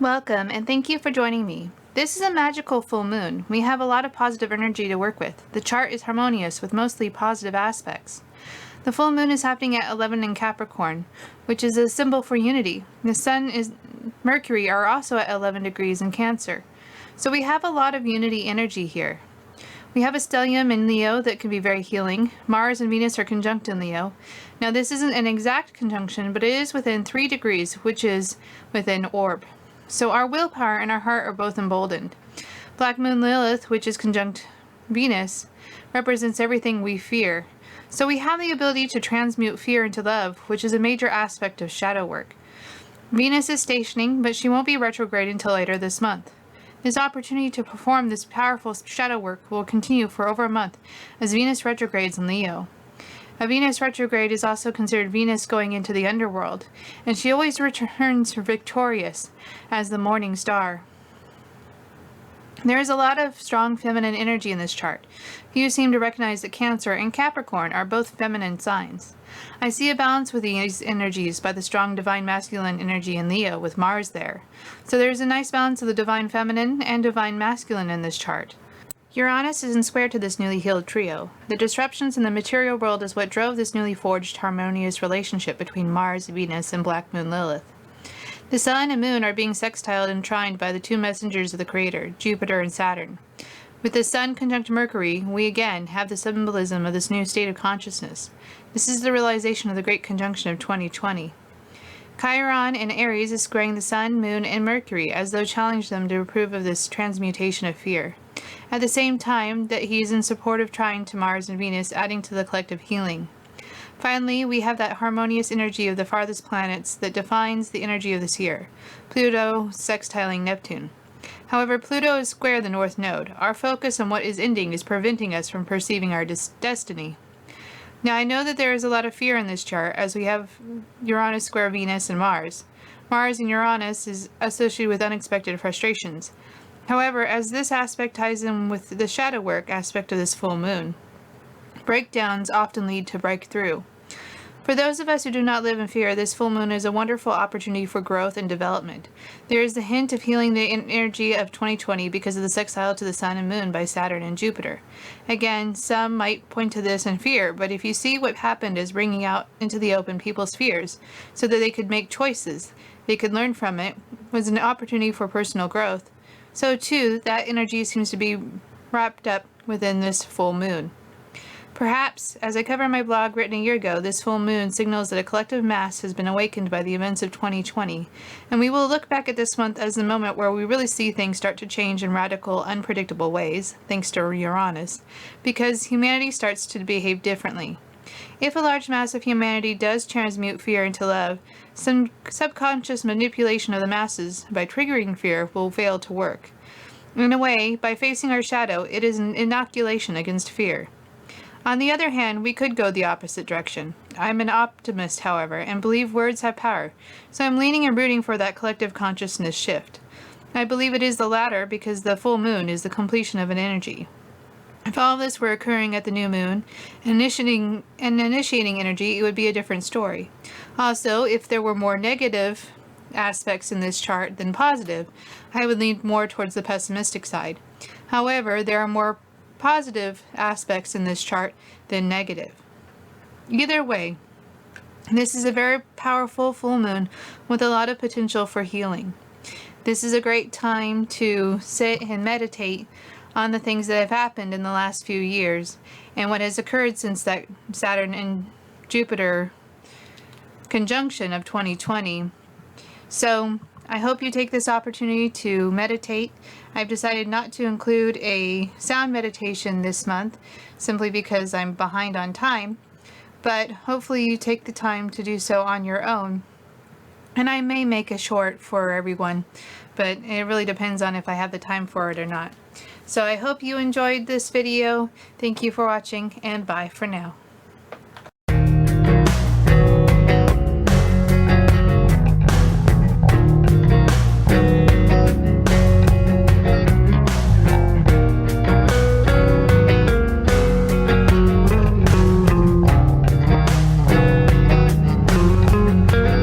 Welcome, and thank you for joining me. This is a magical full moon. We have a lot of positive energy to work with. The chart is harmonious with mostly positive aspects. The full moon is happening at 11 in Capricorn, which is a symbol for unity. The Sun and Mercury are also at 11 degrees in Cancer. So we have a lot of unity energy here. We have a stellium in Leo that can be very healing. Mars and Venus are conjunct in Leo. Now this isn't an exact conjunction, but it is within 3 degrees, which is within orb. So our willpower and our heart are both emboldened. Black Moon Lilith, which is conjunct Venus, represents everything we fear. So we have the ability to transmute fear into love, which is a major aspect of shadow work. Venus is stationing, but she won't be retrograde until later this month. This opportunity to perform this powerful shadow work will continue for over a month as Venus retrogrades in Leo. A Venus retrograde is also considered Venus going into the underworld, and she always returns victorious as the morning star. There is a lot of strong feminine energy in this chart. Few seem to recognize that Cancer and Capricorn are both feminine signs. I see a balance with these energies by the strong divine masculine energy in Leo with Mars there. So there is a nice balance of the divine feminine and divine masculine in this chart. Uranus is in square to this newly healed trio. The disruptions in the material world is what drove this newly forged harmonious relationship between Mars, Venus, and Black Moon Lilith. The Sun and Moon are being sextiled and trined by the two messengers of the Creator, Jupiter and Saturn. With the Sun conjunct Mercury, we again have the symbolism of this new state of consciousness. This is the realization of the Great Conjunction of 2020. Chiron in Aries is squaring the Sun, Moon, and Mercury as though challenge them to approve of this transmutation of fear. At the same time that he is in support of trine to Mars and Venus, adding to the collective healing. Finally, we have that harmonious energy of the farthest planets that defines the energy of this year, Pluto sextiling Neptune. However, Pluto is square the North Node. Our focus on what is ending is preventing us from perceiving our destiny. Now, I know that there is a lot of fear in this chart as we have Uranus square Venus and Mars. Mars in Uranus is associated with unexpected frustrations. However, as this aspect ties in with the shadow work aspect of this full moon, breakdowns often lead to breakthrough. For those of us who do not live in fear, this full moon is a wonderful opportunity for growth and development. There is the hint of healing the energy of 2020 because of the sextile to the Sun and Moon by Saturn and Jupiter. Again, some might point to this in fear, but if you see what happened as bringing out into the open people's fears so that they could make choices, they could learn from it, was an opportunity for personal growth. So too, that energy seems to be wrapped up within this full moon. Perhaps, as I cover in my blog written a year ago, this full moon signals that a collective mass has been awakened by the events of 2020, and we will look back at this month as the moment where we really see things start to change in radical, unpredictable ways, thanks to Uranus, because humanity starts to behave differently. If a large mass of humanity does transmute fear into love, some subconscious manipulation of the masses by triggering fear will fail to work. In a way, by facing our shadow, it is an inoculation against fear. On the other hand, we could go the opposite direction. I'm an optimist, however, and believe words have power, so I'm leaning and rooting for that collective consciousness shift. I believe it is the latter because the full moon is the completion of an energy. If all of this were occurring at the new moon and initiating energy, it would be a different story. Also, if there were more negative aspects in this chart than positive, I would lean more towards the pessimistic side. However, there are more positive aspects in this chart than negative. Either way, this is a very powerful full moon with a lot of potential for healing. This is a great time to sit and meditate on the things that have happened in the last few years and what has occurred since that Saturn and Jupiter conjunction of 2020. So I hope you take this opportunity to meditate. I've decided not to include a sound meditation this month simply because I'm behind on time, but hopefully you take the time to do so on your own. And I may make a short for everyone, but it really depends on if I have the time for it or not. So I hope you enjoyed this video. Thank you for watching, and bye for now.